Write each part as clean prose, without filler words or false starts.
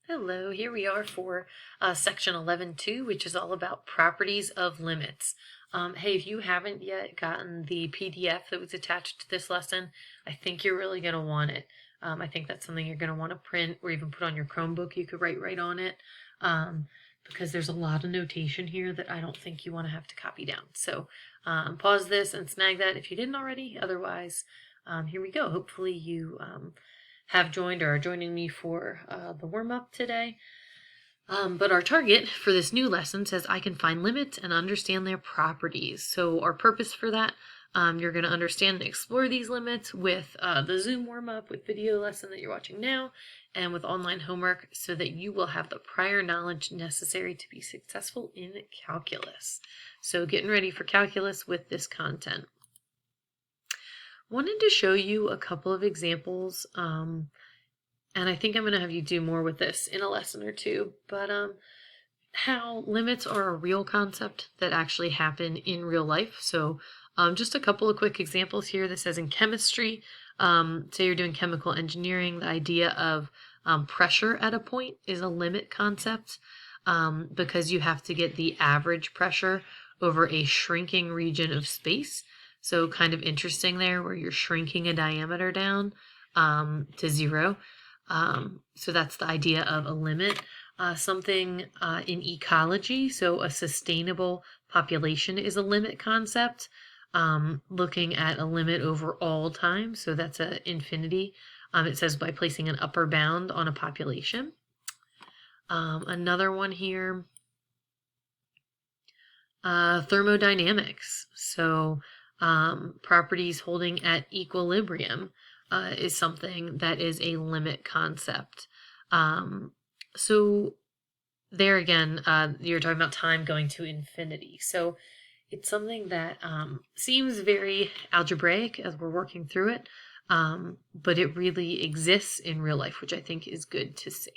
Hello, here we are for section 11.2, which is all about properties of limits. Hey, if you haven't yet gotten the PDF that was attached to this lesson, I think you're really going to want it. I think that's something you're going to want to print or even put on your Chromebook. You could write right on it because there's a lot of notation here that I don't think you want to have to copy down. So pause this and snag that if you didn't already. Otherwise, here we go. Hopefully you have joined or are joining me for the warm-up today. But our target for this new lesson says I can find limits and understand their properties. So our purpose for that, you're going to understand and explore these limits with the Zoom warm-up, with video lesson that you're watching now, and with online homework so that you will have the prior knowledge necessary to be successful in calculus. So getting ready for calculus with this content. Wanted to show you a couple of examples, and I think I'm going to have you do more with this in a lesson or two, but how limits are a real concept that actually happen in real life. So just a couple of quick examples here. This says in chemistry, say you're doing chemical engineering, the idea of pressure at a point is a limit concept because you have to get the average pressure over a shrinking region of space. So kind of interesting there where you're shrinking a diameter down to zero. So that's the idea of a limit. Something in ecology, so a sustainable population is a limit concept. Looking at a limit over all time, so that's an infinity. It says by placing an upper bound on a population. Another one here, thermodynamics. So properties holding at equilibrium is something that is a limit concept. So there again, you're talking about time going to infinity. So it's something that seems very algebraic as we're working through it, but it really exists in real life, which I think is good to see.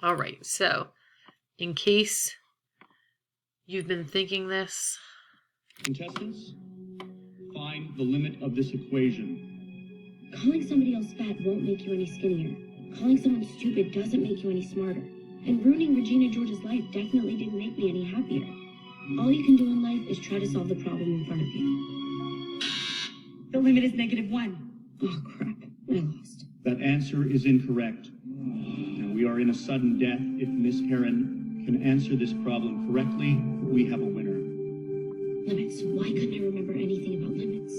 All right, so in case you've been thinking this, contestants, find the limit of this equation. Calling somebody else fat won't make you any skinnier. Calling someone stupid doesn't make you any smarter. And ruining Regina George's life definitely didn't make me any happier. All you can do in life is try to solve the problem in front of you. The limit is -1. Oh, crap. I lost. That answer is incorrect. Now we are in a sudden death. If Miss Heron can answer this problem correctly, we have a winner. Limits. Why couldn't I remember anything about limits?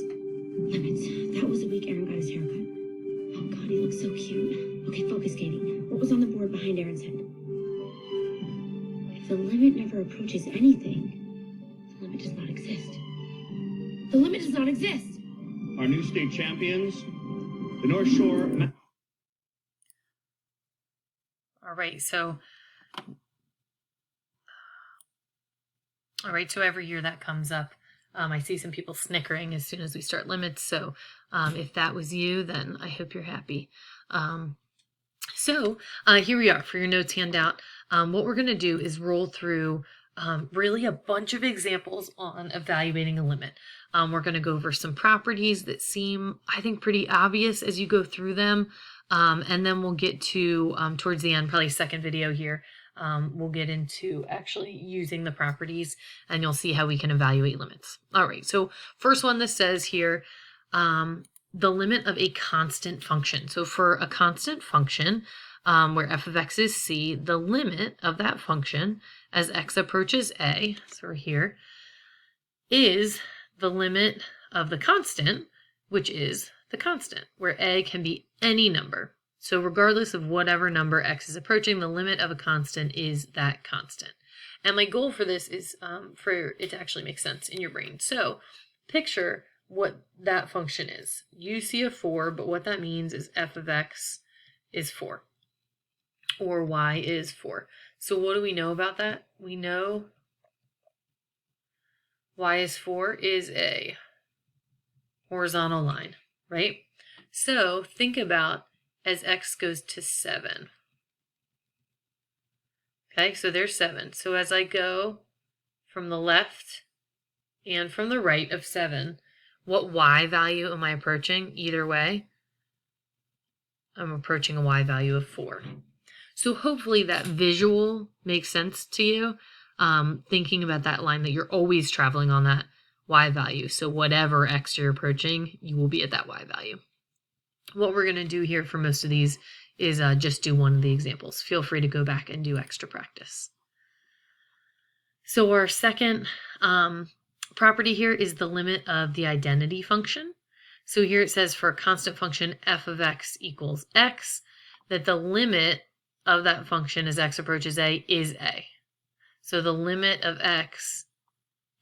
Limits. That was the week Aaron got his haircut. Oh, God, he looks so cute. Okay, focus, Katie. What was on the board behind Aaron's head? If the limit never approaches anything, the limit does not exist. The limit does not exist! Our new state champions, the North Shore... all right, so every year that comes up. I see some people snickering as soon as we start limits, so if that was you, then I hope you're happy. So here we are for your notes handout. What we're going to do is roll through really a bunch of examples on evaluating a limit. We're going to go over some properties that seem, I think, pretty obvious as you go through them, and then we'll get to, towards the end, probably second video here, we'll get into actually using the properties and you'll see how we can evaluate limits. All right, so first one, this says here, the limit of a constant function. So for a constant function, where f of x is c, the limit of that function as x approaches a, so we're here, is the limit of the constant, which is the constant, where a can be any number. So regardless of whatever number x is approaching, the limit of a constant is that constant. And my goal for this is for it to actually make sense in your brain. So picture what that function is. You see a 4, but what that means is f of x is 4, or y is 4. So what do we know about that? We know y is 4 is a horizontal line, right? So think about as x goes to 7. Okay, so there's 7. So as I go from the left and from the right of 7, what y value am I approaching either way? I'm approaching a y value of 4. So hopefully that visual makes sense to you, thinking about that line that you're always traveling on that y value. So whatever x you're approaching, you will be at that y value. What we're going to do here for most of these is just do one of the examples. Feel free to go back and do extra practice. So our second property here is the limit of the identity function. So here it says for a constant function f of x equals x, that the limit of that function as x approaches a is a. So the limit of x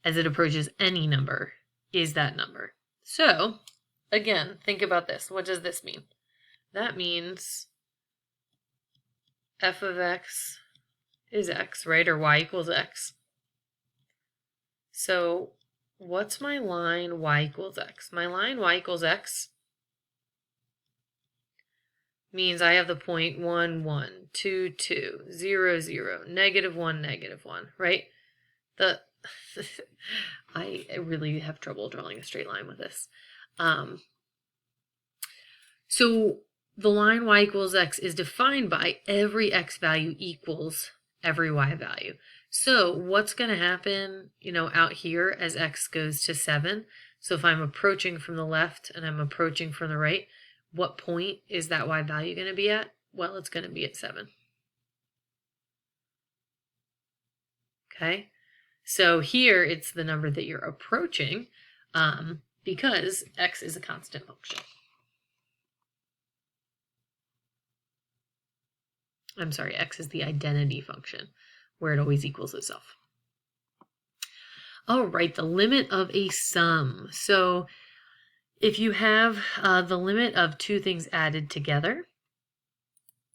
as it approaches any number is that number. So again, think about this. What does this mean? That means f of x is x, right? Or y equals x. So what's my line y equals x? My line y equals x means I have the point 1, 1, 2, 2, 0, 0, -1, -1, right? I really have trouble drawing a straight line with this. So the line y equals x is defined by every x value equals every y value. So what's going to happen, out here as x goes to 7? So if I'm approaching from the left and I'm approaching from the right, what point is that y value going to be at? Well, it's going to be at 7. Okay, so here it's the number that you're approaching because x is a constant function. I'm sorry, x is the identity function where it always equals itself. All right, the limit of a sum. So if you have the limit of two things added together,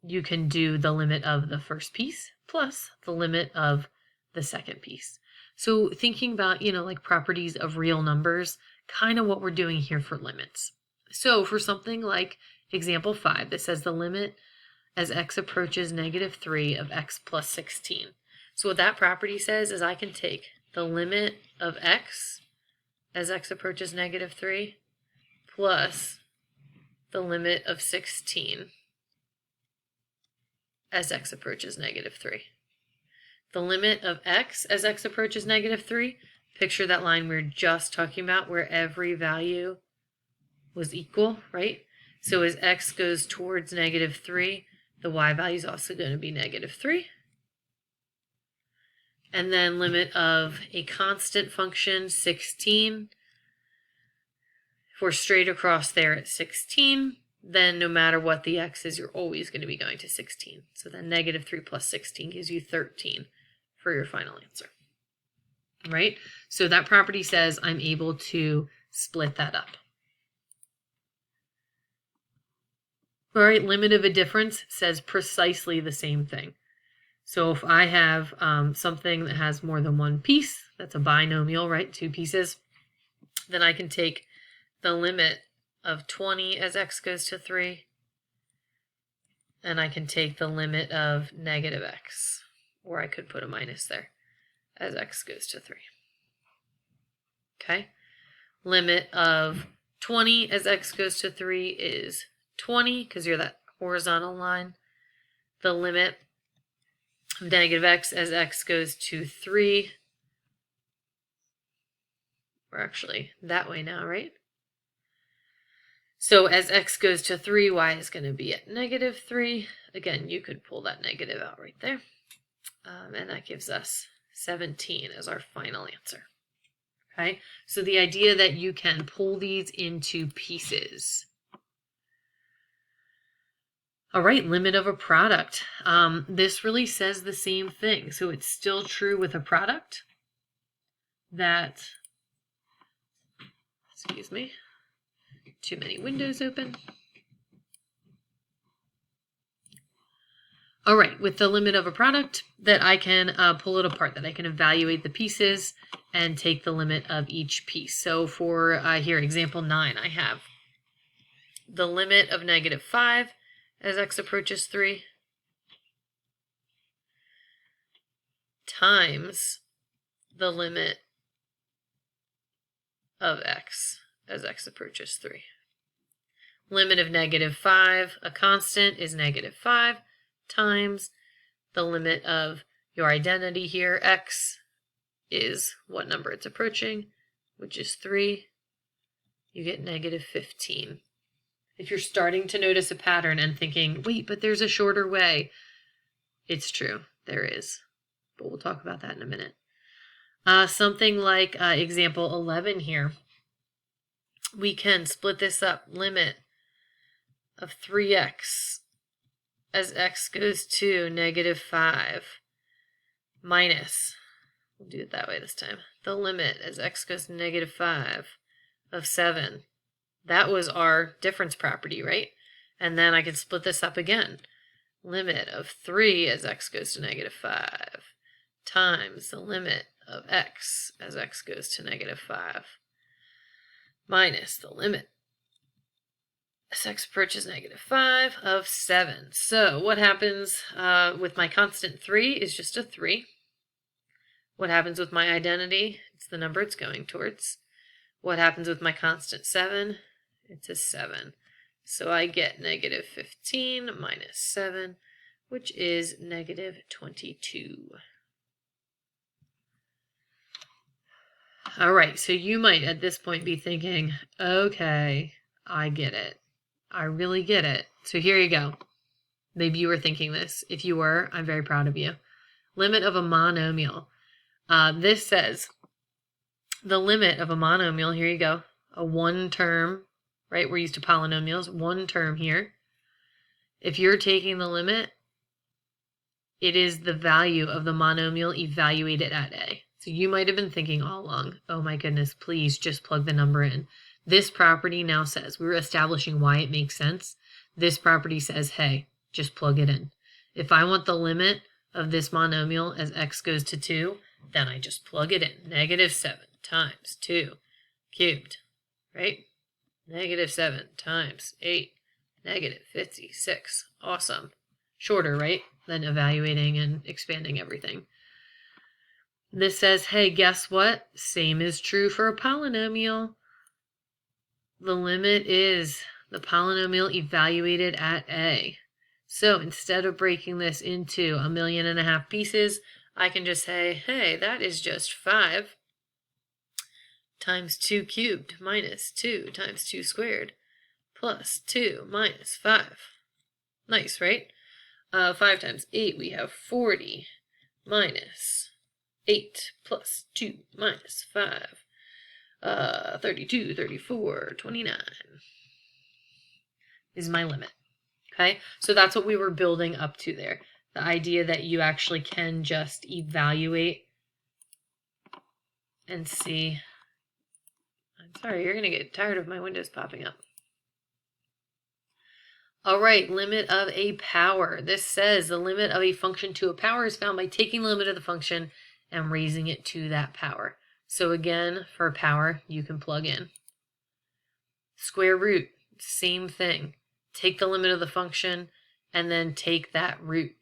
you can do the limit of the first piece plus the limit of the second piece. So thinking about, like properties of real numbers, kind of what we're doing here for limits. So for something like example 5 that says the limit as x approaches -3 of x plus 16. So what that property says is I can take the limit of x as x approaches -3 plus the limit of 16 as x approaches -3. The limit of x as x approaches -3, picture that line we were just talking about where every value was equal, right? So as x goes towards -3, the y value is also going to be -3. And then limit of a constant function, 16. If we're straight across there at 16, then no matter what the x is, you're always going to be going to 16. So then -3 plus 16 gives you 13 for your final answer, right? So that property says I'm able to split that up. All right, limit of a difference says precisely the same thing. So if I have something that has more than one piece, that's a binomial, right? 2 pieces, then I can take the limit of 20 as x goes to 3, and I can take the limit of -x, or I could put a minus there, as x goes to 3. Okay? Limit of 20 as x goes to 3 is 20, because you're that horizontal line. The limit of -x as x goes to 3. We're actually that way now, right? So as x goes to 3, y is going to be at -3. Again, you could pull that negative out right there. And that gives us 17 as our final answer. Okay, so the idea that you can pull these into pieces. All right, limit of a product. This really says the same thing. So it's still true with a product that, excuse me, too many windows open. All right, with the limit of a product that I can pull it apart, that I can evaluate the pieces and take the limit of each piece. So for here, example 9, I have the limit of -5 as x approaches 3 times the limit of x as x approaches 3. limit of -5, a constant, is -5 times the limit of your identity here, x, is what number it's approaching, which is 3. You get -15. If you're starting to notice a pattern and thinking, wait, but there's a shorter way, it's true, there is. But we'll talk about that in a minute. Something like example 11 here. We can split this up, limit of 3x as x goes to -5 minus, we'll do it that way this time, the limit as x goes to -5 of 7. That was our difference property, right? And then I can split this up again. Limit of 3 as x goes to -5 times the limit of x as x goes to -5 minus the limit as x approaches -5 of 7. So what happens with my constant 3 is just a 3. What happens with my identity? It's the number it's going towards. What happens with my constant 7? It's a 7. So I get -15 minus 7, which is -22. All right, so you might at this point be thinking, okay, I get it. I really get it. So here you go. Maybe you were thinking this. If you were, I'm very proud of you. Limit of a monomial. This says the limit of a monomial, here you go, a one term, right? We're used to polynomials, one term here. If you're taking the limit, it is the value of the monomial evaluated at A. So you might have been thinking all along, oh my goodness, please just plug the number in. This property now says, we're establishing why it makes sense. This property says, hey, just plug it in. If I want the limit of this monomial as x goes to 2, then I just plug it in. -7 times 2 cubed, right? -7 times 8, -56. Awesome. Shorter, right? Than evaluating and expanding everything. This says, hey, guess what? Same is true for a polynomial. The limit is the polynomial evaluated at A. So instead of breaking this into 1.5 million pieces, I can just say, hey, that is just 5 times 2 cubed minus 2 times 2 squared plus 2 minus 5. Nice, right? 5 times 8, we have 40 minus 8 plus 2 minus 5. 32, 34, 29 is my limit. Okay, so that's what we were building up to there. The idea that you actually can just evaluate and see. I'm sorry, you're going to get tired of my windows popping up. All right, limit of a power. This says the limit of a function to a power is found by taking the limit of the function and raising it to that power. So again, for power, you can plug in. Square root, same thing. Take the limit of the function and then take that root.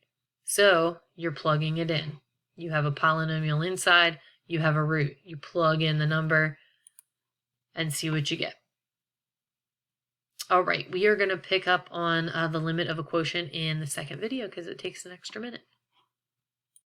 So you're plugging it in. You have a polynomial inside, you have a root. You plug in the number and see what you get. All right, we are going to pick up on the limit of a quotient in the second video because it takes an extra minute.